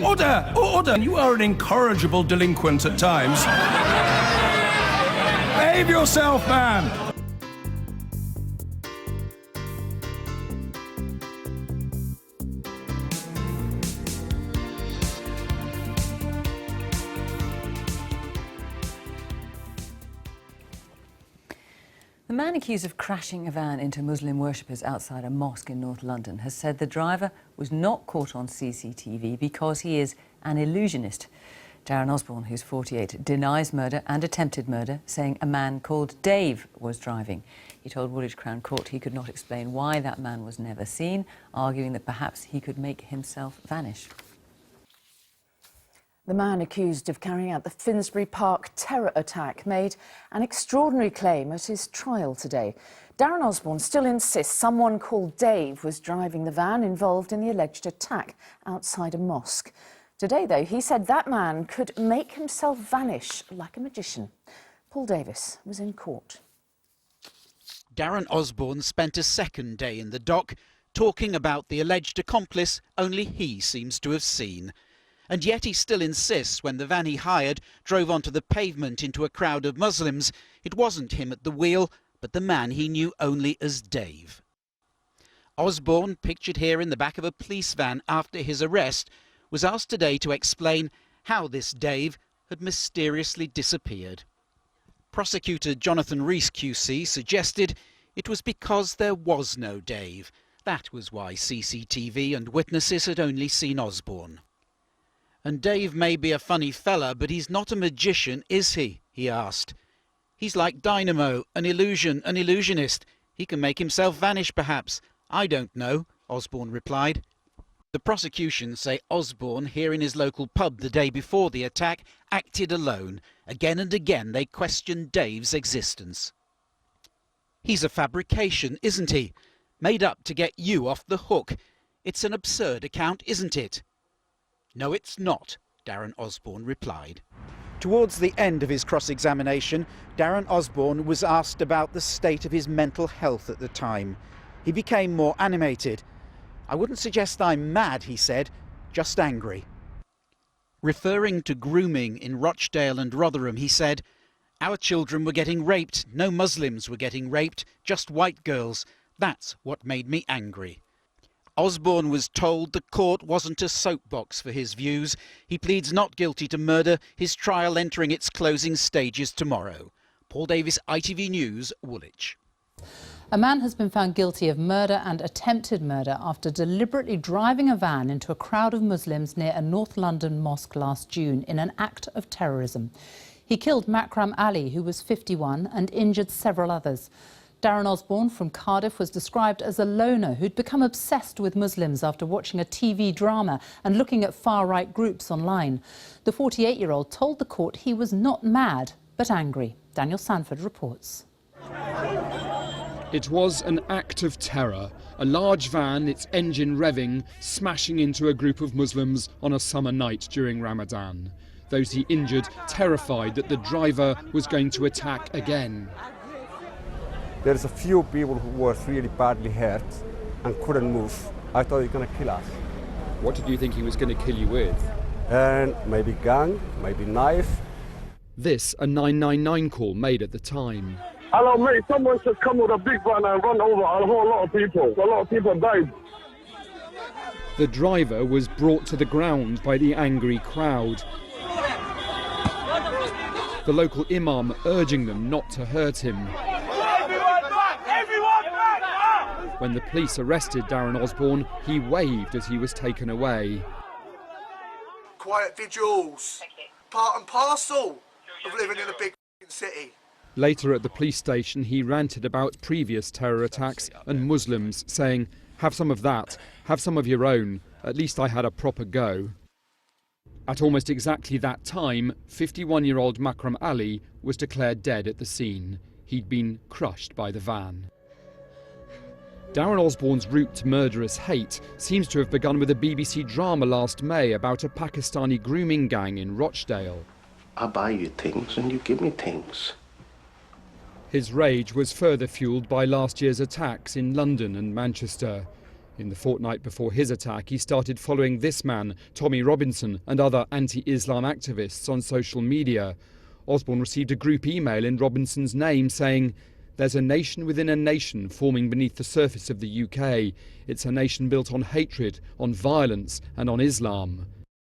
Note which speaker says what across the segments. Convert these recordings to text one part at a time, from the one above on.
Speaker 1: Order! Order! You are an incorrigible delinquent at times. Behave yourself, man!
Speaker 2: The man accused of crashing a van into Muslim worshippers outside a mosque in North London has said the driver was not caught on CCTV because he is an illusionist. Darren Osborne, who's 48, denies murder and attempted murder, saying a man called Dave was driving. He told Woolwich Crown Court he could not explain why that man was never seen, arguing that perhaps he could make himself vanish.
Speaker 3: The man accused of carrying out the Finsbury Park terror attack made an extraordinary claim at his trial today. Darren Osborne still insists someone called Dave was driving the van involved in the alleged attack outside a mosque. Today, though, he said that man could make himself vanish like a magician. Paul Davis was in court.
Speaker 4: Darren Osborne spent a second day in the dock talking about the alleged accomplice only he seems to have seen. And yet he still insists when the van he hired drove onto the pavement into a crowd of Muslims, it wasn't him at the wheel, but the man he knew only as Dave. Osborne, pictured here in the back of a police van after his arrest, was asked today to explain how this Dave had mysteriously disappeared. Prosecutor Jonathan Rees QC suggested it was because there was no Dave. That was why CCTV and witnesses had only seen Osborne. And Dave may be a funny fella, but he's not a magician, is he? He asked. He's like Dynamo, an illusion, an illusionist. He can make himself vanish, perhaps. I don't know, Osborne replied. The prosecution say Osborne, here in his local pub the day before the attack, acted alone. Again and again they questioned Dave's existence. He's a fabrication, isn't he? Made up to get you off the hook. It's an absurd account, isn't it? No, it's not, Darren Osborne replied. Towards the end of his cross-examination, Darren Osborne was asked about the state of his mental health at the time. He became more animated. I wouldn't suggest I'm mad, he said, just angry. Referring to grooming in Rochdale and Rotherham, he said, our children were getting raped, no Muslims were getting raped, just white girls. That's what made me angry. Osborne was told the court wasn't a soapbox for his views. He pleads not guilty to murder, his trial entering its closing stages tomorrow. Paul Davis, ITV News, Woolwich.
Speaker 5: A man has been found guilty of murder and attempted murder after deliberately driving a van into a crowd of Muslims near a North London mosque last June in an act of terrorism. He killed Makram Ali, who was 51, and injured several others. Darren Osborne from Cardiff was described as a loner who'd become obsessed with Muslims after watching a TV drama and looking at far-right groups online. The 48-year-old told the court he was not mad, but angry. Daniel Sanford reports.
Speaker 6: It was an act of terror. A large van, its engine revving, smashing into a group of Muslims on a summer night during Ramadan. Those he injured terrified that the driver was going to attack again.
Speaker 7: There's a few people who were really badly hurt and couldn't move. I thought he was going to kill us.
Speaker 6: What did you think he was going to kill you with?
Speaker 7: And maybe gun, maybe knife.
Speaker 6: This a 999 call made at the time.
Speaker 8: Hello mate, someone just come with a big van and run over a whole lot of people. A lot of people died.
Speaker 6: The driver was brought to the ground by the angry crowd. The local imam urging them not to hurt him. When the police arrested Darren Osborne, he waved as he was taken away.
Speaker 9: Quiet vigils, part and parcel of living in a big city.
Speaker 6: Later at the police station, he ranted about previous terror attacks and Muslims, saying, have some of that, have some of your own, at least I had a proper go. At almost exactly that time, 51-year-old Makram Ali was declared dead at the scene. He'd been crushed by the van. Darren Osborne's route to murderous hate seems to have begun with a BBC drama last May about a Pakistani grooming gang in Rochdale.
Speaker 10: I buy you things and you give me things.
Speaker 6: His rage was further fuelled by last year's attacks in London and Manchester. In the fortnight before his attack, he started following this man, Tommy Robinson, and other anti-Islam activists on social media. Osborne received a group email in Robinson's name saying, "There's a nation within a nation forming beneath the surface of the UK. It's a nation built on hatred, on violence and on Islam."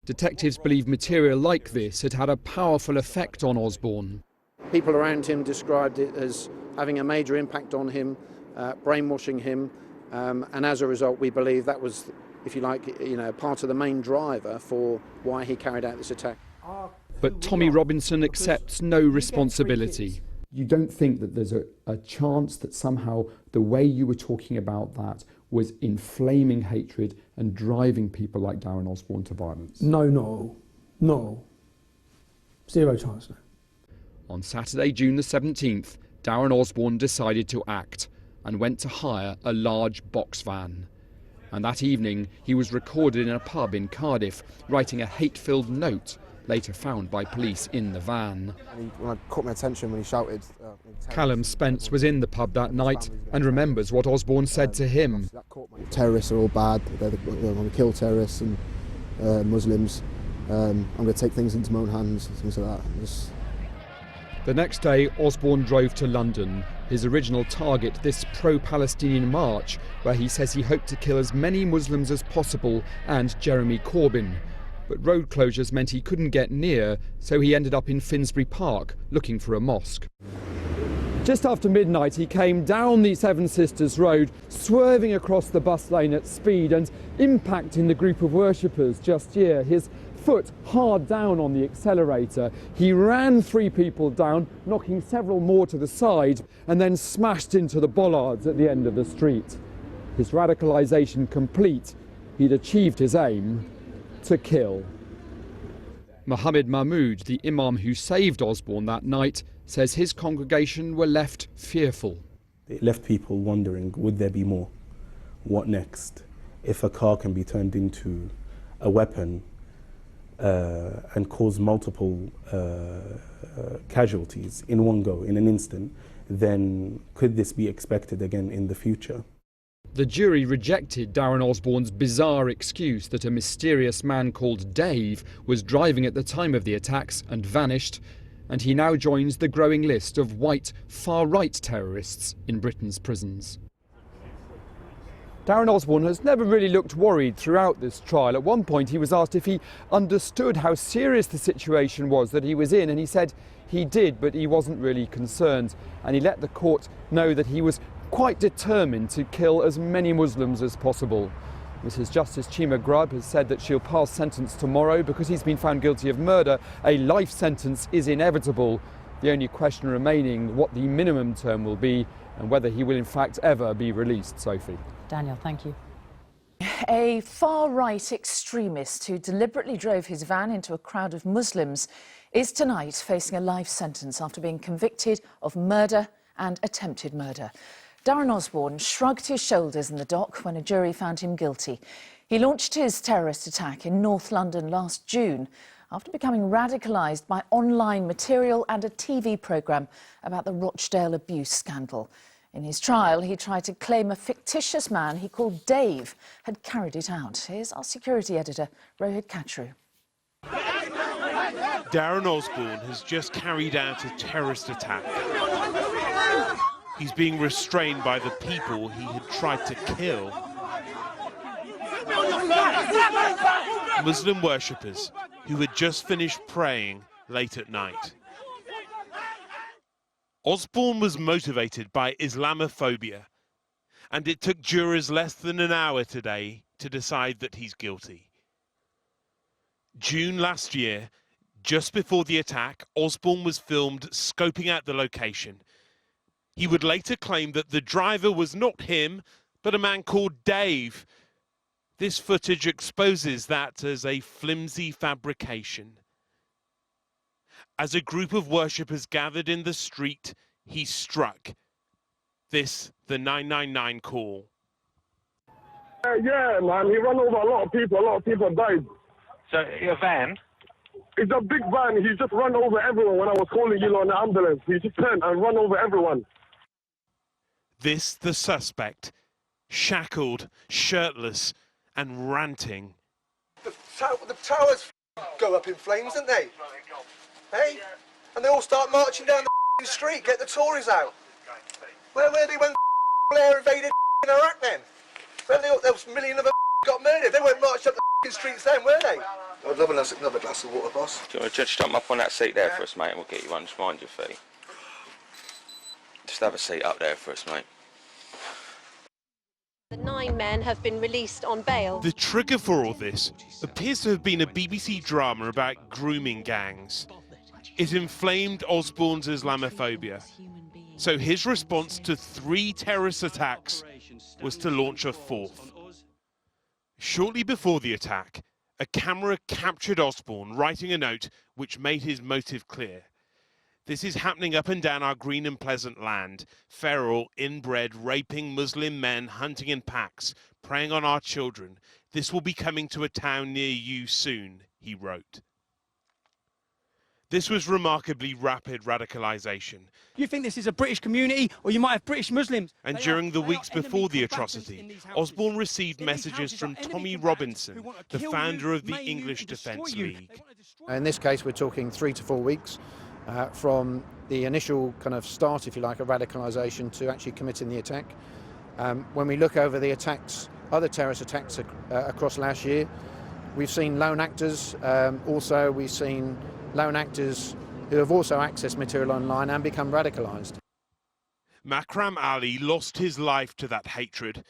Speaker 6: Detectives believe material like this had had a powerful effect on Osborne.
Speaker 11: People around him described it as having a major impact on him, brainwashing him, and as a result we believe that was, if you like, part of the main driver for why he carried out this attack.
Speaker 6: But Tommy Robinson accepts no responsibility.
Speaker 12: You don't think that there's a chance that somehow the way you were talking about that was inflaming hatred and driving people like Darren Osborne to violence?
Speaker 13: No. Zero chance, no.
Speaker 6: On Saturday, June the 17th, Darren Osborne decided to act and went to hire a large box van. And that evening, he was recorded in a pub in Cardiff, writing a hate-filled note, later found by police in the van.
Speaker 14: When I caught my attention when he shouted...
Speaker 6: Callum Spence was in the pub that night and remembers what Osborne said to him.
Speaker 14: Terrorists are all bad, they're going to kill terrorists and Muslims. I'm going to take things into my own hands, things like that.
Speaker 6: The next day, Osborne drove to London, his original target this pro-Palestinian march, where he says he hoped to kill as many Muslims as possible and Jeremy Corbyn. But road closures meant he couldn't get near, so he ended up in Finsbury Park, looking for a mosque. Just after midnight, he came down the Seven Sisters Road, swerving across the bus lane at speed and impacting the group of worshippers just here, his foot hard down on the accelerator. He ran 3 people down, knocking several more to the side, and then smashed into the bollards at the end of the street. His radicalisation complete, he'd achieved his aim: to kill. Mohammed Mahmood, the imam who saved Osborne that night, says his congregation were left fearful.
Speaker 15: It left people wondering, would there be more? What next? If a car can be turned into a weapon and cause multiple casualties in one go, in an instant, then could this be expected again in the future?
Speaker 6: The jury rejected Darren Osborne's bizarre excuse that a mysterious man called Dave was driving at the time of the attacks and vanished, and he now joins the growing list of white, far-right terrorists in Britain's prisons. Darren Osborne has never really looked worried throughout this trial. At one point he was asked if he understood how serious the situation was that he was in, and he said he did, but he wasn't really concerned, and he let the court know that he was quite determined to kill as many Muslims as possible. Mrs. Justice Chima Grubb has said that she'll pass sentence tomorrow. Because he's been found guilty of murder, a life sentence is inevitable. The only question remaining what the minimum term will be and whether he will in fact ever be released. Sophie.
Speaker 5: Daniel, thank you.
Speaker 3: A far-right extremist who deliberately drove his van into a crowd of Muslims is tonight facing a life sentence after being convicted of murder and attempted murder. Darren Osborne shrugged his shoulders in the dock when a jury found him guilty. He launched his terrorist attack in North London last June after becoming radicalised by online material and a TV programme about the Rochdale abuse scandal. In his trial, he tried to claim a fictitious man he called Dave had carried it out. Here's our security editor, Rohit Katru.
Speaker 16: Darren Osborne has just carried out a terrorist attack. He's being restrained by the people he had tried to kill. Muslim worshippers who had just finished praying late at night. Osborne was motivated by Islamophobia, and it took jurors less than an hour today to decide that he's guilty. June last year, just before the attack, Osborne was filmed scoping out the location. He would later claim that the driver was not him, but a man called Dave. This footage exposes that as a flimsy fabrication. As a group of worshippers gathered in the street, he struck. This, the 999 call.
Speaker 8: Yeah, man, he ran over a lot of people died.
Speaker 17: So, your van?
Speaker 8: It's a big van, he just ran over everyone when I was calling you on the ambulance. He just turned and ran over everyone.
Speaker 16: This, the suspect, shackled, shirtless and ranting.
Speaker 9: The towers go up in flames, don't they? Hey? And they all start marching down the street, get the Tories out. Where were they when Blair invaded Iraq then? When there was a million of them got murdered. They weren't marched up the streets then, were they? I'd love another glass of water, boss.
Speaker 13: Do you want to just jump up on that seat there for us, mate, and we'll get you one. Just mind your feet. Just have a seat up there for us, mate.
Speaker 18: The 9 men have been released on bail.
Speaker 16: The trigger for all this appears to have been a BBC drama about grooming gangs. It inflamed Osborne's Islamophobia. So his response to 3 terrorist attacks was to launch a 4th. Shortly before the attack, a camera captured Osborne writing a note which made his motive clear. This is happening up and down our green and pleasant land. Feral, inbred, raping Muslim men hunting in packs, preying on our children. This will be coming to a town near you soon, he wrote. This was remarkably rapid radicalisation.
Speaker 19: You think this is a British community, or you might have British Muslims.
Speaker 16: And during the weeks before the atrocity, Osborne received messages from Tommy Robinson, the founder of the English Defence League.
Speaker 11: In this case, we're talking 3 to 4 weeks from the initial kind of start, if you like, of radicalisation to actually committing the attack. When we look over the attacks, other terrorist attacks across last year, we've seen lone actors. Also, we've seen lone actors who have also accessed material online and become radicalised.
Speaker 16: Makram Ali lost his life to that hatred.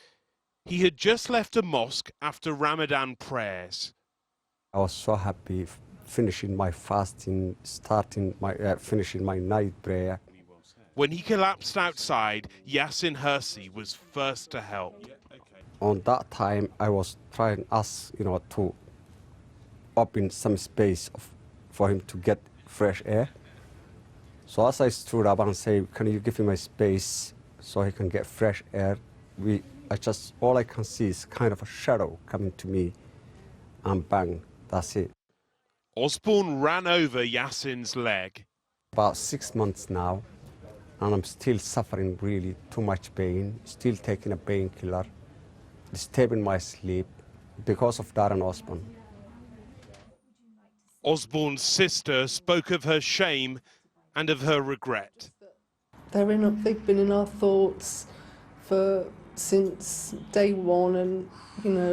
Speaker 16: He had just left a mosque after Ramadan prayers.
Speaker 7: I was so happy finishing my fasting, finishing my night prayer.
Speaker 16: When he collapsed outside, Yasin Hirsi was first to help.
Speaker 7: On that time, I was trying to ask, to open some space for him to get fresh air. So as I stood up and said, can you give him a space so he can get fresh air? All I can see is kind of a shadow coming to me, and bang, that's it.
Speaker 16: Osborne ran over Yasin's leg.
Speaker 7: About 6 months now, and I'm still suffering really too much pain, still taking a painkiller, disturbing my sleep because of Darren Osborne.
Speaker 16: Osborne's sister spoke of her shame and of her regret.
Speaker 20: They've been in our thoughts since day one, and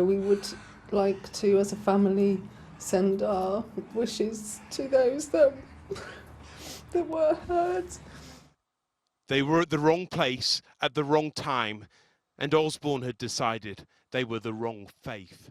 Speaker 20: we would like to, as a family, send our wishes to those that were hurt.
Speaker 16: They were at the wrong place at the wrong time, and Osborne had decided they were the wrong faith.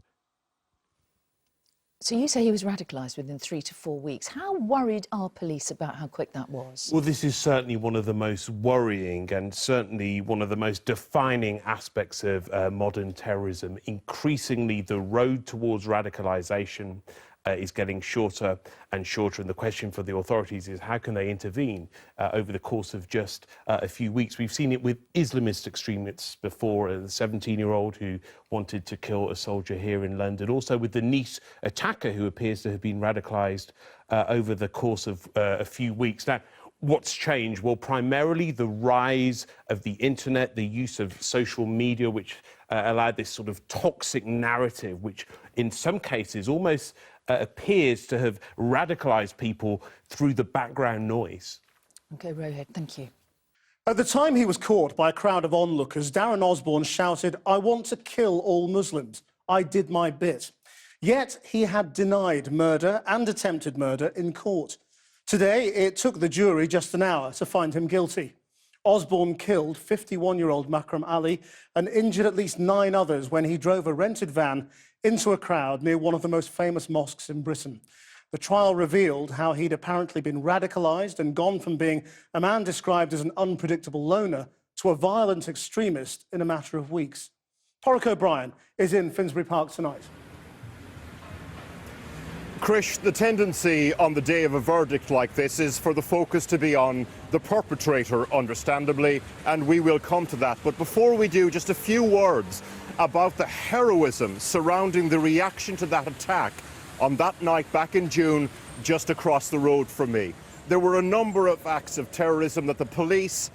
Speaker 3: So you say he was radicalised within 3 to 4 weeks. How worried are police about how quick that was?
Speaker 16: Well, this is certainly one of the most worrying and certainly one of the most defining aspects of modern terrorism. Increasingly, the road towards radicalisation is getting shorter and shorter, and the question for the authorities is how can they intervene over the course of just a few weeks. We've seen it with Islamist extremists before, the 17-year-old who wanted to kill a soldier here in London, also with the Nice attacker who appears to have been radicalised over the course of a few weeks. Now, what's changed? Well, primarily the rise of the internet, the use of social media, which allowed this sort of toxic narrative, which in some cases almost appears to have radicalised people through the background noise.
Speaker 3: OK, Rohit, thank you.
Speaker 21: At the time he was caught by a crowd of onlookers, Darren Osborne shouted, "I want to kill all Muslims. I did my bit." Yet he had denied murder and attempted murder in court. Today, it took the jury just an hour to find him guilty. Osborne killed 51-year-old Makram Ali and injured at least 9 others when he drove a rented van into a crowd near one of the most famous mosques in Britain. The trial revealed how he'd apparently been radicalised and gone from being a man described as an unpredictable loner to a violent extremist in a matter of weeks. Porrick O'Brien is in Finsbury Park tonight.
Speaker 22: Krish, the tendency on the day of a verdict like this is for the focus to be on the perpetrator, understandably, and we will come to that. But before we do, just a few words about the heroism surrounding the reaction to that attack on that night back in June, just across the road from me. There were a number of acts of terrorism that the police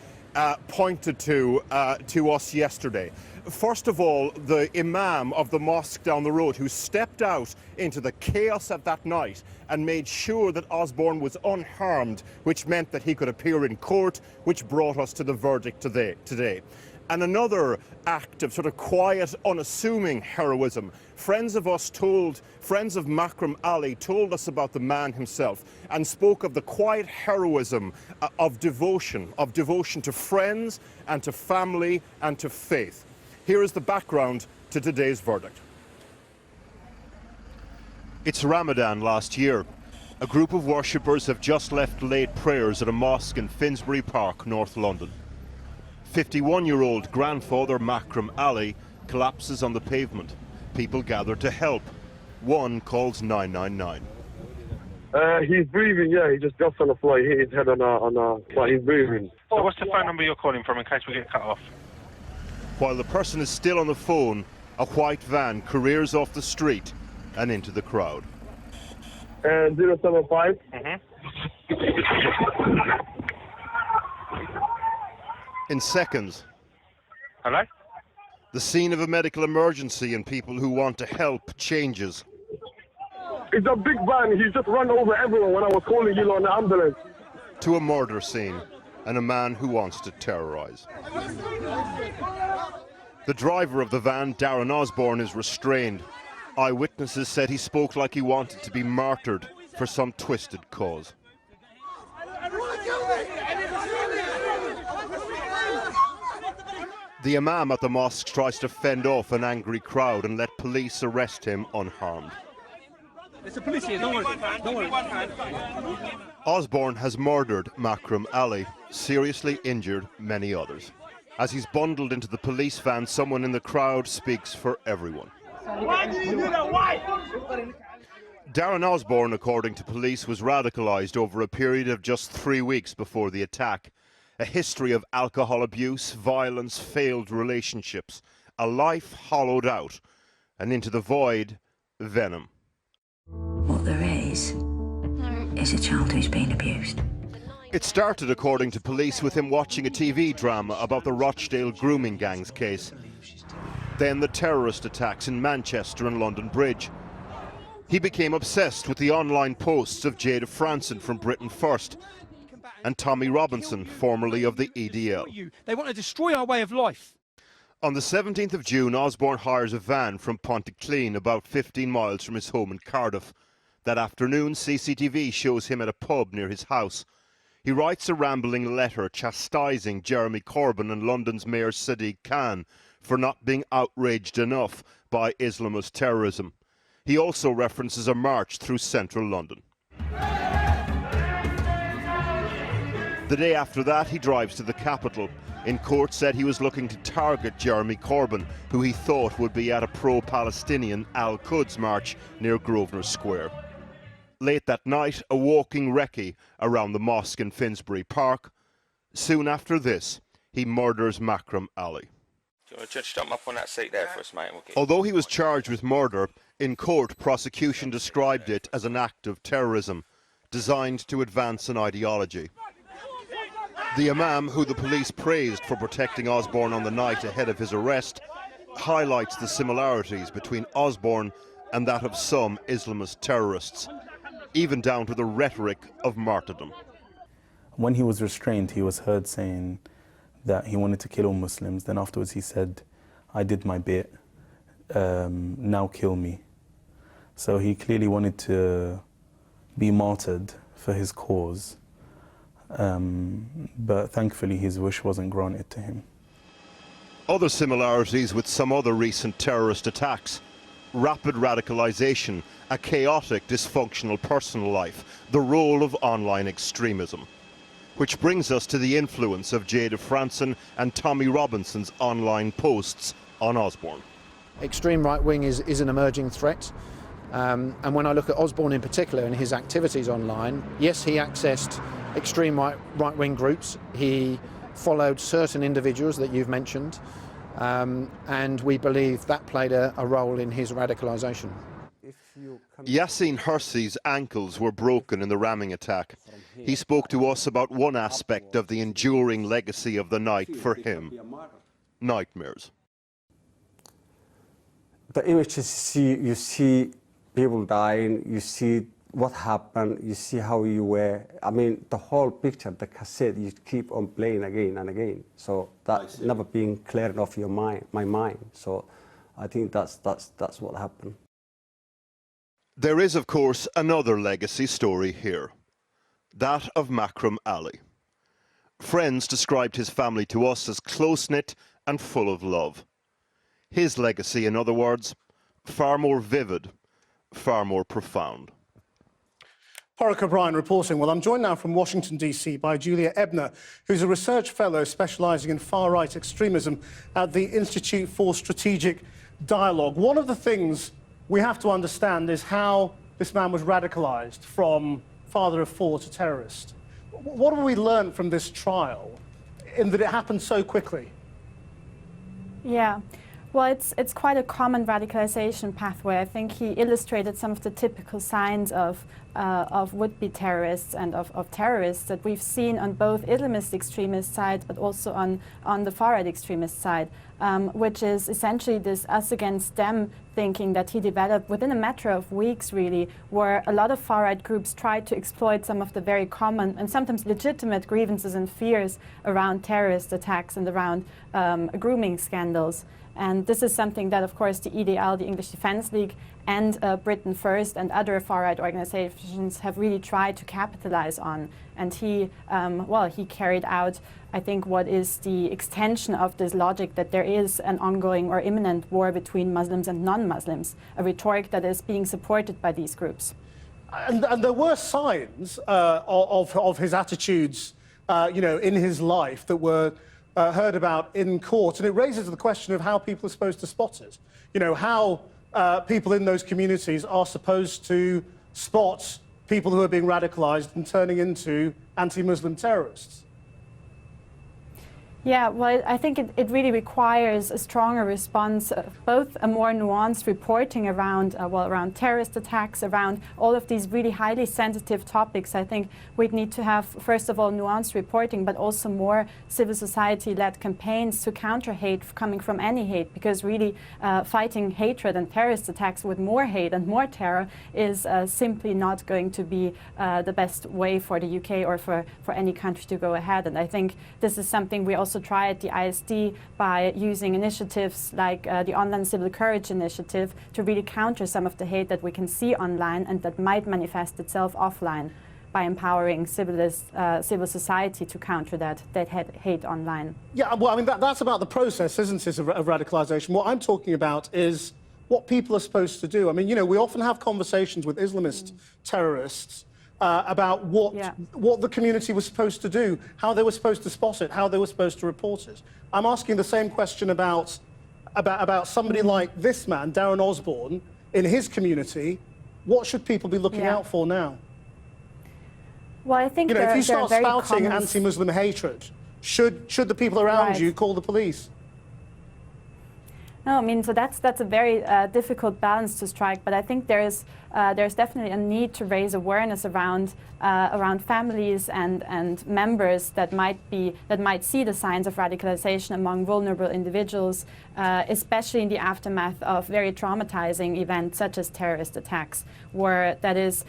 Speaker 22: pointed to us yesterday. First of all, the imam of the mosque down the road, who stepped out into the chaos of that night and made sure that Osborne was unharmed, which meant that he could appear in court, which brought us to the verdict today. And another act of sort of quiet, unassuming heroism. Friends of Makram Ali told us about the man himself and spoke of the quiet heroism of devotion to friends and to family and to faith. Here is the background to today's verdict. It's Ramadan last year. A group of worshippers have just left late prayers at a mosque in Finsbury Park, North London. 51-year-old grandfather Makram Ali collapses on the pavement. People gather to help. One calls 999.
Speaker 8: He's breathing, yeah. He just got on the floor. He hit his head on a but he's breathing.
Speaker 17: So what's the phone number you're calling from in case we get cut off?
Speaker 22: While the person is still on the phone, a white van careers off the street and into the crowd.
Speaker 8: 075.
Speaker 22: In seconds.
Speaker 17: Hello?
Speaker 22: The scene of a medical emergency and people who want to help changes.
Speaker 8: It's a big van. He's just run over everyone when I was calling you on the ambulance.
Speaker 22: To a murder scene and a man who wants to terrorise. The driver of the van, Darren Osborne, is restrained. Eyewitnesses said he spoke like he wanted to be martyred for some twisted cause. The imam at the mosque tries to fend off an angry crowd and let police arrest him unharmed.
Speaker 19: It's the police here, don't worry. Don't worry.
Speaker 22: Osborne has murdered Makram Ali, seriously injured many others. As he's bundled into the police van, someone in the crowd speaks for everyone.
Speaker 19: Why did you do that? Why?
Speaker 22: Darren Osborne, according to police, was radicalised over a period of just 3 weeks before the attack. A history of alcohol abuse, violence, failed relationships, a life hollowed out, and into the void, venom.
Speaker 1: What there is a child who's been abused.
Speaker 22: It started, according to police, with him watching a TV drama about the Rochdale grooming gangs case. Then the terrorist attacks in Manchester and London Bridge. He became obsessed with the online posts of Jada Franson from Britain First and Tommy Robinson, formerly of the EDL.
Speaker 19: They want to destroy our way of life.
Speaker 22: On the 17th of June, Osborne hires a van from Pontyclean, about 15 miles from his home in Cardiff. That afternoon, CCTV shows him at a pub near his house. He writes a rambling letter chastising Jeremy Corbyn and London's Mayor Sadiq Khan for not being outraged enough by Islamist terrorism. He also references a march through central London. The day after that, he drives to the capital. In court, said he was looking to target Jeremy Corbyn, who he thought would be at a pro-Palestinian Al-Quds march near Grosvenor Square. Late that night, a walking recce around the mosque in Finsbury Park. Soon after this, he murders Makram Ali.
Speaker 13: Do you want to just jump up on that seat there for us, mate?
Speaker 22: Although he was charged with murder, in court, prosecution described it as an act of terrorism designed to advance an ideology. The imam, who the police praised for protecting Osborne on the night ahead of his arrest, highlights the similarities between Osborne and that of some Islamist terrorists, even down to the rhetoric of martyrdom.
Speaker 15: When he was restrained, he was heard saying that he wanted to kill all Muslims. Then afterwards he said, I did my bit, now kill me. So he clearly wanted to be martyred for his cause. But thankfully his wish wasn't granted to him.
Speaker 22: Other similarities with some other recent terrorist attacks. Rapid radicalisation, a chaotic, dysfunctional personal life, the role of online extremism. Which brings us to the influence of Jada Franson and Tommy Robinson's online posts on Osborne.
Speaker 11: Extreme right-wing is an emerging threat. And when I look at Osborne in particular and his activities online, yes, he accessed extreme right-wing groups. He followed certain individuals that you've mentioned, and we believe that played a role in his radicalisation.
Speaker 22: Yassine Hersey's ankles were broken in the ramming attack. He spoke to us about one aspect of the enduring legacy of the night for him: nightmares.
Speaker 7: The images you see people dying, you see what happened, you see how you were. I mean, the whole picture, the cassette, you keep on playing again and again. So that's never being cleared off your mind, my mind. So I think that's what happened.
Speaker 22: There is, of course, another legacy story here, that of Makram Ali. Friends described his family to us as close-knit and full of love. His legacy, in other words, far more vivid, far more profound.
Speaker 21: Porrick O'Brien reporting. Well, I'm joined now from Washington, D.C. by Julia Ebner, who's a research fellow specialising in far-right extremism at the Institute for Strategic Dialogue. One of the things we have to understand is how this man was radicalised from father of four to terrorist. What have we learned from this trial in that it happened so quickly?
Speaker 2: Yeah. Well, it's quite a common radicalization pathway. I think he illustrated some of the typical signs of would-be terrorists and of terrorists that we've seen on both Islamist extremist side, but also on the far-right extremist side, which is essentially this us against them thinking that he developed within a matter of weeks, really, where a lot of far-right groups tried to exploit some of the very common and sometimes legitimate grievances and fears around terrorist attacks and around grooming scandals. And this is something that, of course, the EDL, the English Defence League, and Britain First and other far-right organizations have really tried to capitalize on. And he carried out, I think, what is the extension of this logic that there is an ongoing or imminent war between Muslims and non-Muslims, a rhetoric that is being supported by these groups.
Speaker 21: And there were signs of his attitudes, in his life that were heard about in court, and it raises the question of how people are supposed to spot it. How people in those communities are supposed to spot people who are being radicalised and turning into anti-Muslim terrorists.
Speaker 2: Yeah, well, I think it really requires a stronger response, both a more nuanced reporting around around terrorist attacks, around all of these really highly sensitive topics. I think we'd need to have, first of all, nuanced reporting, but also more civil society-led campaigns to counter hate coming from any hate, because really fighting hatred and terrorist attacks with more hate and more terror is simply not going to be the best way for the UK or for any country to go ahead. And I think this is something we also try at the ISD by using initiatives like the Online Civil Courage initiative to really counter some of the hate that we can see online and that might manifest itself offline, by empowering civil society to counter that hate online.
Speaker 21: Yeah, well, I mean, that's about the process, isn't it, of radicalisation. What I'm talking about is what people are supposed to do. I mean, we often have conversations with Islamist terrorists about what the community was supposed to do, how they were supposed to spot it, how they were supposed to report it. I'm asking the same question about somebody like this man, Darren Osborne, in his community. What should people be looking out for now?
Speaker 2: Well, I think
Speaker 21: if you start spouting anti-Muslim hatred, should the people around you call the police?
Speaker 2: No, I mean, so that's a very difficult balance to strike. But I think there's definitely a need to raise awareness around families and members that might see the signs of radicalization among vulnerable individuals, especially in the aftermath of very traumatizing events such as terrorist attacks, where that is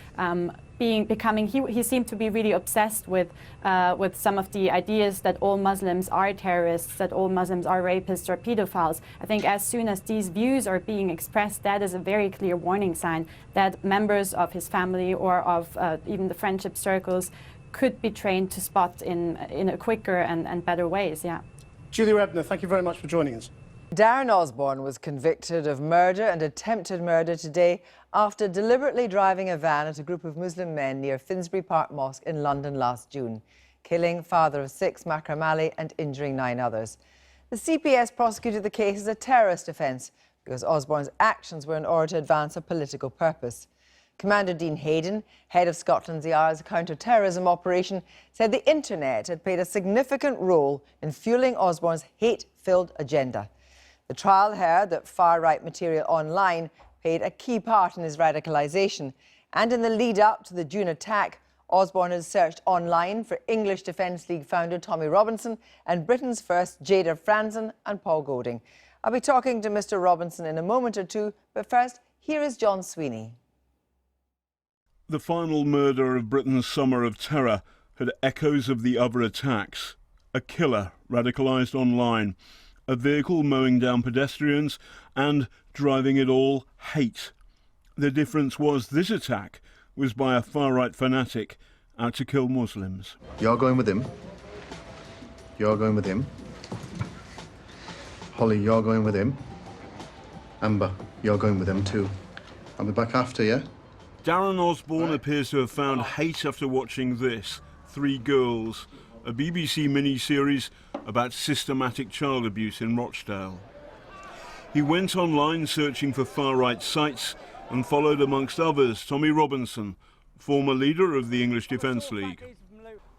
Speaker 2: he seemed to be really obsessed with some of the ideas that all Muslims are terrorists, that all Muslims are rapists or pedophiles. I think as soon as these views are being expressed, that is a very clear warning sign that members of his family or of even the friendship circles could be trained to spot in a quicker and better ways. Yeah.
Speaker 21: Julia Ebner, thank you very much for joining us.
Speaker 4: Darren Osborne was convicted of murder and attempted murder today after deliberately driving a van at a group of Muslim men near Finsbury Park Mosque in London last June, killing father of 6, Makram Ali, and injuring 9 others. The CPS prosecuted the case as a terrorist offence because Osborne's actions were in order to advance a political purpose. Commander Dean Hayden, head of Scotland Yard's counter-terrorism operation, said the internet had played a significant role in fueling Osborne's hate-filled agenda. The trial heard that far-right material online played a key part in his radicalisation. And in the lead up to the June attack, Osborne has searched online for English Defence League founder Tommy Robinson and Britain's first Jada Franzen and Paul Golding. I'll be talking to Mr Robinson in a moment or two, but first, here is John Sweeney.
Speaker 10: The final murder of Britain's summer of terror had echoes of the other attacks. A killer radicalised online, a vehicle mowing down pedestrians and, driving it all, hate. The difference was this attack was by a far-right fanatic out to kill Muslims.
Speaker 12: You're going with him. You're going with him. Holly, you're going with him. Amber, you're going with him too. I'll be back after you.
Speaker 10: Darren Osborne appears to have found hate after watching this. 3 Girls, a BBC mini-series about systematic child abuse in Rochdale. He went online searching for far-right sites and followed, amongst others, Tommy Robinson, former leader of the English Defence League.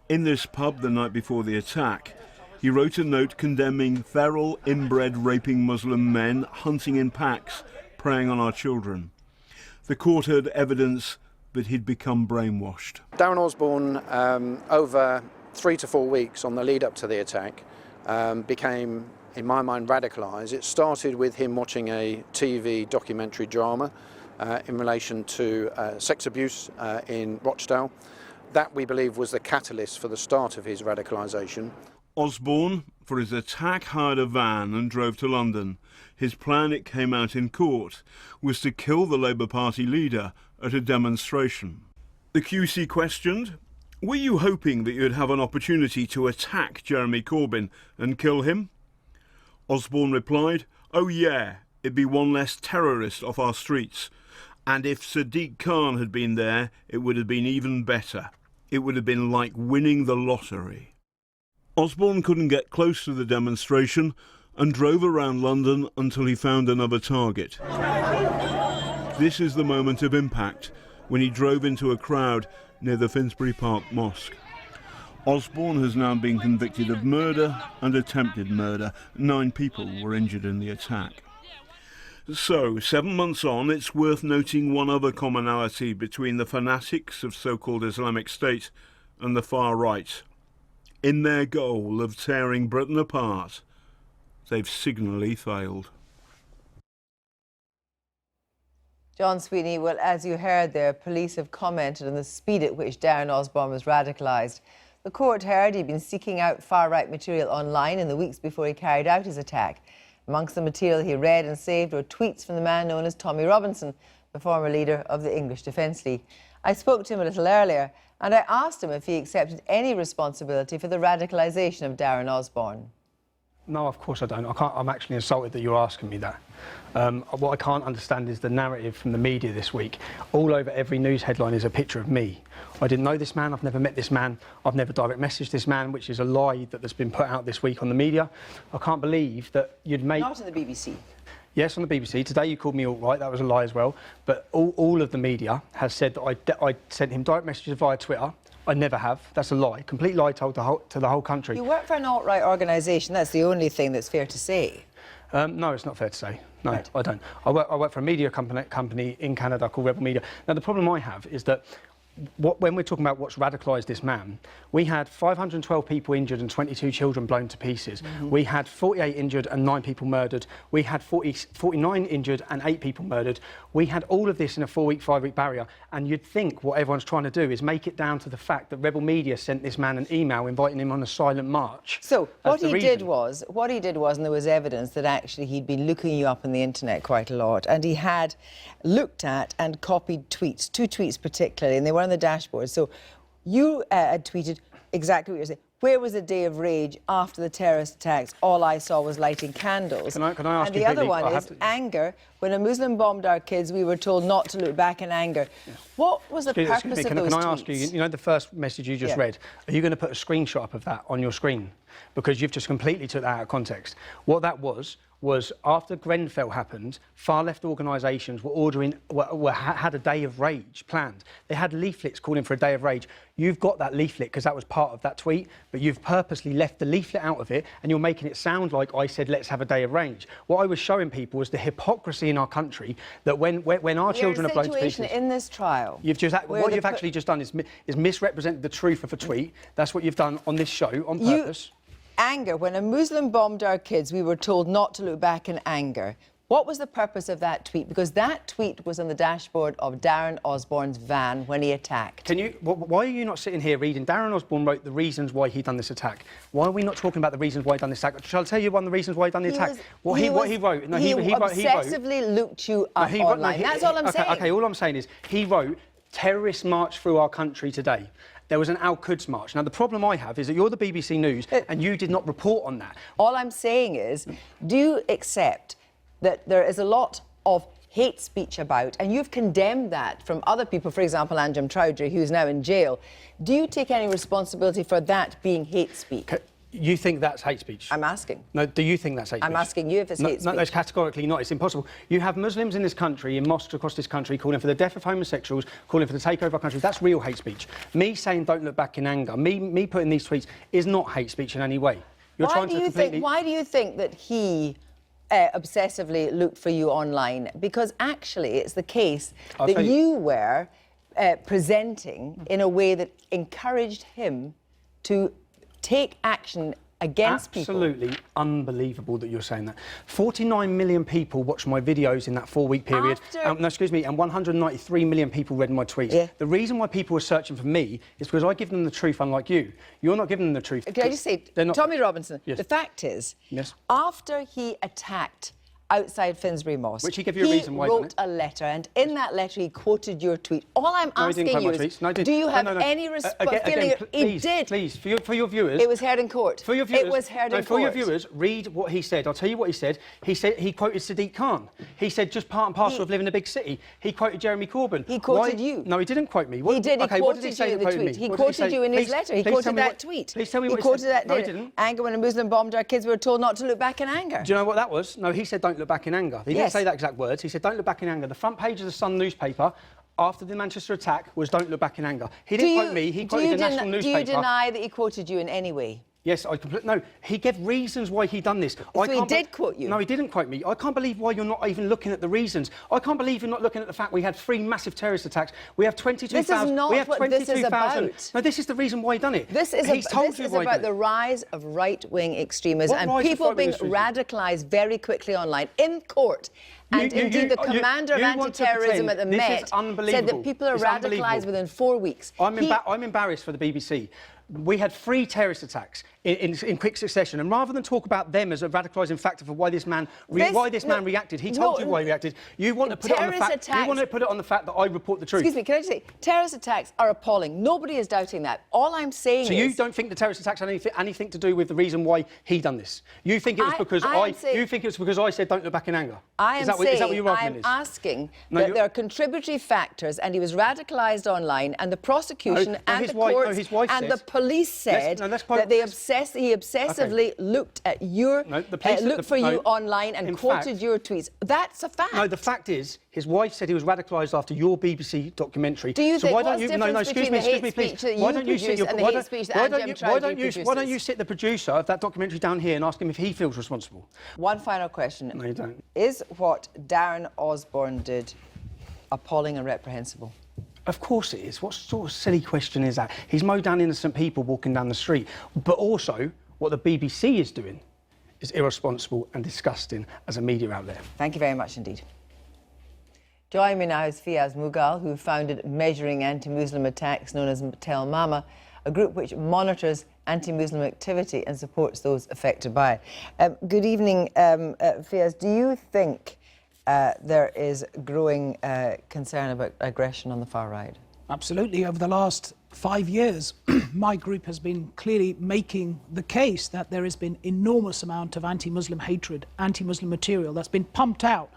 Speaker 10: In this pub the night before the attack, he wrote a note condemning feral, inbred, raping Muslim men hunting in packs, preying on our children. The court heard evidence that he'd become brainwashed.
Speaker 11: Darren Osborne, over 3 to 4 weeks on the lead up to the attack, became, in my mind, radicalised. It started with him watching a TV documentary drama in relation to sex abuse in Rochdale. That, we believe, was the catalyst for the start of his radicalisation.
Speaker 10: Osborne, for his attack, hired a van and drove to London. His plan, it came out in court, was to kill the Labour Party leader at a demonstration. The QC questioned, "Were you hoping that you'd have an opportunity to attack Jeremy Corbyn and kill him?" Osborne replied, "Oh yeah, it'd be one less terrorist off our streets. And if Sadiq Khan had been there, it would have been even better. It would have been like winning the lottery." Osborne couldn't get close to the demonstration and drove around London until he found another target. This is the moment of impact, when he drove into a crowd near the Finsbury Park Mosque. Osborne has now been convicted of murder and attempted murder. 9 people were injured in the attack. So, 7 months on, it's worth noting one other commonality between the fanatics of so-called Islamic State and the far right. In their goal of tearing Britain apart, they've signally failed.
Speaker 4: John Sweeney, well, as you heard there, police have commented on the speed at which Darren Osborne was radicalised. The court heard he'd been seeking out far-right material online in the weeks before he carried out his attack. Amongst the material he read and saved were tweets from the man known as Tommy Robinson, the former leader of the English Defence League. I spoke to him a little earlier and I asked him if he accepted any responsibility for the radicalisation of Darren Osborne.
Speaker 19: No, of course I don't. I'm actually insulted that you're asking me that. What I can't understand is the narrative from the media this week. All over every news headline is a picture of me. I didn't know this man, I've never met this man, I've never direct messaged this man, which is a lie that's been put out this week on the media. I can't believe that you'd make...
Speaker 4: Not in the BBC.
Speaker 19: Yes, on the BBC. Today you called me alt-right, that was a lie as well. But all of the media has said that I sent him direct messages via Twitter. I never have. That's a lie. Complete lie told to the whole country.
Speaker 4: You work for an alt-right organisation, that's the only thing that's fair to say.
Speaker 19: No, it's not fair to say. No,
Speaker 4: right.
Speaker 19: I don't. I work for a media company in Canada called Rebel Media. Now, the problem I have is that when we're talking about what's radicalised this man, we had 512 people injured and 22 children blown to pieces. We had 48 injured and 9 people murdered. We had 49 injured and 8 people murdered. We had all of this in a 4-week, 5-week barrier. And you'd think what everyone's trying to do is make it down to the fact that Rebel Media sent this man an email inviting him on a silent march.
Speaker 4: So what he did was, and there was evidence that actually he'd been looking you up on the internet quite a lot, and he had looked at and copied tweets, 2 tweets particularly, and they were on the dashboard. So you had tweeted exactly what you're saying. Where was a day of rage after the terrorist attacks? All I saw was lighting candles.
Speaker 19: Can I ask
Speaker 4: and the other one is anger. When a Muslim bombed our kids, we were told not to look back in anger. Yeah. What was the purpose of those tweets?
Speaker 19: Can I ask you, the first message you just read, are you going to put a screenshot up of that on your screen? Because you've just completely took that out of context. What that was, was after Grenfell happened, far-left organisations were had a day of rage planned. They had leaflets calling for a day of rage. You've got that leaflet because that was part of that tweet, but you've purposely left the leaflet out of it, and you're making it sound like I said, let's have a day of rage. What I was showing people was the hypocrisy in our country that when our children are blown to pieces...
Speaker 4: in this trial...
Speaker 19: What you've actually just done is misrepresented the truth of a tweet. That's what you've done on this show on purpose.
Speaker 4: Anger. When a Muslim bombed our kids, we were told not to look back in anger. What was the purpose of that tweet? Because that tweet was on the dashboard of Darren Osborne's van when he attacked.
Speaker 19: Why are you not sitting here reading? Darren Osborne wrote the reasons why he done this attack. Why are we not talking about the reasons why he done this attack? Shall I tell you one of the reasons why he done the attack? What he wrote. No,
Speaker 4: he obsessively looked you up online. That's all I'm saying.
Speaker 19: Okay, all I'm saying is he wrote, terrorists march through our country today. There was an Al-Quds march. Now, the problem I have is that you're the BBC News and you did not report on that.
Speaker 4: All I'm saying is, do you accept that there is a lot of hate speech about, and you've condemned that from other people, for example, Anjem Chowdhury, who's now in jail. Do you take any responsibility for that being hate speech?
Speaker 19: You think that's hate speech?
Speaker 4: I'm asking.
Speaker 19: No, do you think that's hate speech?
Speaker 4: I'm asking you if it's hate speech.
Speaker 19: No, that's categorically not. It's impossible. You have Muslims in this country, in mosques across this country, calling for the death of homosexuals, calling for the takeover of our country. That's real hate speech. Me saying don't look back in anger, me putting these tweets is not hate speech in any way.
Speaker 4: Why do you think that he obsessively looked for you online? Because actually it's the case that you were presenting in a way that encouraged him to take action against people.
Speaker 19: Absolutely unbelievable that you're saying that. 49 million people watched my videos in that 4-week period. And 193 million people read my tweets. Yeah. The reason why people are searching for me is because I give them the truth, unlike you. You're not giving them the truth.
Speaker 4: Can I just say, Tommy Robinson, the fact is, after he attacked outside Finsbury Mosque,
Speaker 19: which he gave you a reason why,
Speaker 4: he wrote a letter, and in that letter he quoted your tweet. All I'm asking you is, do you have any feeling? He did.
Speaker 19: Please, for your viewers.
Speaker 4: It was heard in court.
Speaker 19: For your viewers,
Speaker 4: it was heard in court.
Speaker 19: For your viewers, read what he said. I'll tell you what he said. He quoted Sadiq Khan. He said, just part and parcel of living in a big city. He quoted Jeremy Corbyn.
Speaker 4: He quoted you.
Speaker 19: No, he didn't quote me.
Speaker 4: He did. He quoted you in the tweet. He quoted you in his letter. He quoted that tweet.
Speaker 19: Please tell me what
Speaker 4: he quoted that. No, he didn't. Anger when a Muslim bombed our kids, we were told not to look back in anger.
Speaker 19: Do you know what that was? No, he said don't look back in anger. He didn't say that exact words. He said don't look back in anger. The front page of the Sun newspaper after the Manchester attack was don't look back in anger. He didn't quote me, he quoted the national newspaper.
Speaker 4: Do you deny that he quoted you in any way?
Speaker 19: Yes, no, he gave reasons why he done this.
Speaker 4: So he did quote you?
Speaker 19: No, he didn't quote me. I can't believe why you're not even looking at the reasons. I can't believe you're not looking at the fact we had 3 massive terrorist attacks. We have 22,000...
Speaker 4: This is not what this is about.
Speaker 19: No, this is the reason why he done it.
Speaker 4: This is about the rise of right-wing extremism and people being radicalised very quickly online, in court. And indeed, the commander of anti-terrorism at the Met said that people are radicalised within 4 weeks.
Speaker 19: I'm embarrassed for the BBC. We had 3 terrorist attacks in quick succession, and rather than talk about them as a radicalising factor for why this man reacted, he told you why he reacted. You want to put it on the fact. You want to put it on the fact that I report the truth.
Speaker 4: Excuse me, can I just say, terrorist attacks are appalling. Nobody is doubting that. All I'm saying is.
Speaker 19: So you don't think the terrorist attacks had anything to do with the reason why he done this? You think it was because You think it's because I said don't look back in anger?
Speaker 4: Is that what your argument is? I'm asking that there are contributory factors, and he was radicalised online, and the prosecution and the courts and the police said that he obsessively looked at you online and quoted your tweets. That's a fact.
Speaker 19: No, the fact is, his wife said he was radicalised after your BBC documentary.
Speaker 4: Do you think what's the difference between the hate speech that you produced and the hate speech that Anjem Chowdhury produces?
Speaker 19: Why don't you sit the producer of that documentary down here and ask him if he feels responsible?
Speaker 4: One final question.
Speaker 19: No, you don't.
Speaker 4: Is what Darren Osborne did appalling and reprehensible?
Speaker 19: Of course it is. What sort of silly question is that? He's mowed down innocent people walking down the street. But also, what the BBC is doing is irresponsible and disgusting as a media outlet.
Speaker 4: Thank you very much indeed. Joining me now is Fiaz Mughal, who founded Measuring Anti-Muslim Attacks, known as Tell Mama, a group which monitors anti-Muslim activity and supports those affected by it. Good evening, Fiaz. Do you think there is growing concern about aggression on the far right?
Speaker 6: Absolutely. Over the last 5 years, my group has been clearly making the case that there has been enormous amount of anti-Muslim hatred, anti-Muslim material that's been pumped out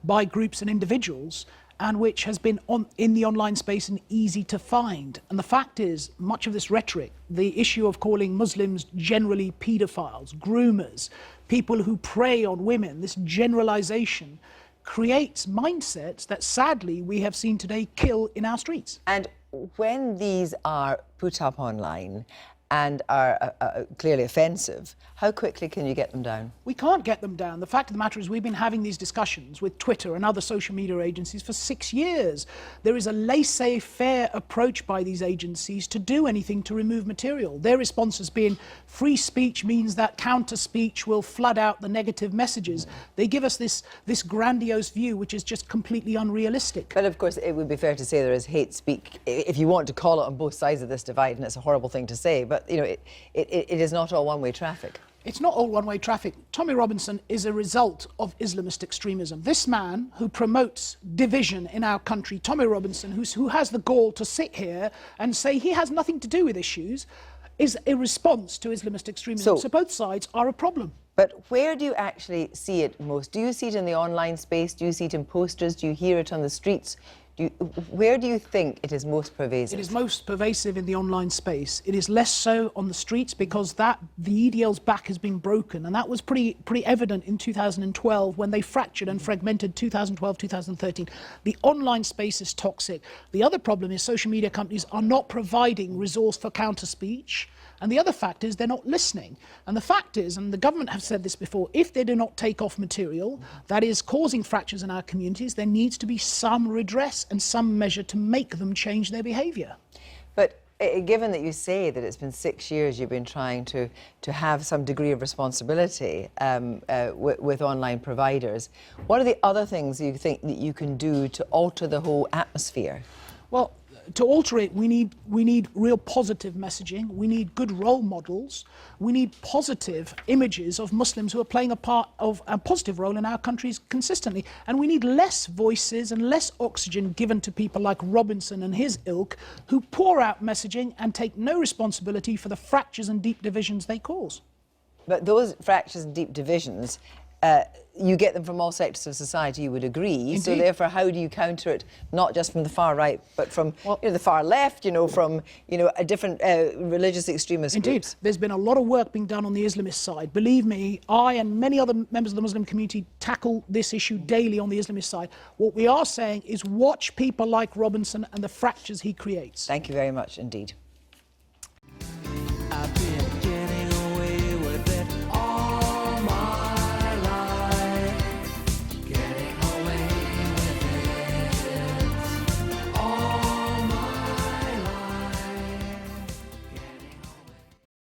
Speaker 6: by groups and individuals and which has been in the online space and easy to find. And the fact is, much of this rhetoric, the issue of calling Muslims generally paedophiles, groomers, people who prey on women, this generalization creates mindsets that sadly we have seen today kill in our streets.
Speaker 4: And when these are put up online and are clearly offensive, how quickly can you get them down?
Speaker 6: We can't get them down. The fact of the matter is we've been having these discussions with Twitter and other social media agencies for 6 years. There is a laissez-faire approach by these agencies to do anything to remove material. Their response has been free speech means that counter speech will flood out the negative messages. They give us this grandiose view which is just completely unrealistic.
Speaker 4: But of course it would be fair to say there is hate speak, if you want to call it, on both sides of this divide, and it's a horrible thing to say, but you know, it is not all one-way traffic.
Speaker 6: It's not all one-way traffic. Tommy Robinson is a result of Islamist extremism. This man who promotes division in our country, Tommy Robinson, who has the gall to sit here and say he has nothing to do with issues, is a response to Islamist extremism. So both sides are a problem.
Speaker 4: But where do you actually see it most? Do you see it in the online space? Do you see it in posters? Do you hear it on the streets? Where do you think it is most pervasive?
Speaker 6: It is most pervasive in the online space. It is less so on the streets because the EDL's back has been broken, and that was pretty evident in 2012 when they fractured and fragmented 2012, 2013. The online space is toxic. The other problem is social media companies are not providing resource for counter speech. And the other fact is they're not listening. And the fact is, and the government have said this before, if they do not take off material that is causing fractures in our communities, there needs to be some redress and some measure to make them change their behaviour.
Speaker 4: But given that you say that it's been 6 years you've been trying to have some degree of responsibility with online providers, what are the other things you think that you can do to alter the whole atmosphere?
Speaker 6: Well, to alter it, we need real positive messaging. We need good role models. We need positive images of Muslims who are playing a positive role in our countries consistently. And we need less voices and less oxygen given to people like Robinson and his ilk, who pour out messaging and take no responsibility for the fractures and deep divisions they cause.
Speaker 4: But those fractures and deep divisions, you get them from all sectors of society, you would agree. Indeed. So therefore, how do you counter it, not just from the far right, but from the far left, from a different religious extremist groups?
Speaker 6: There's been a lot of work being done on the Islamist side. Believe me, I and many other members of the Muslim community tackle this issue daily on the Islamist side. What we are saying is watch people like Robinson and the fractures he creates.
Speaker 4: Thank you very much indeed.
Speaker 5: I've been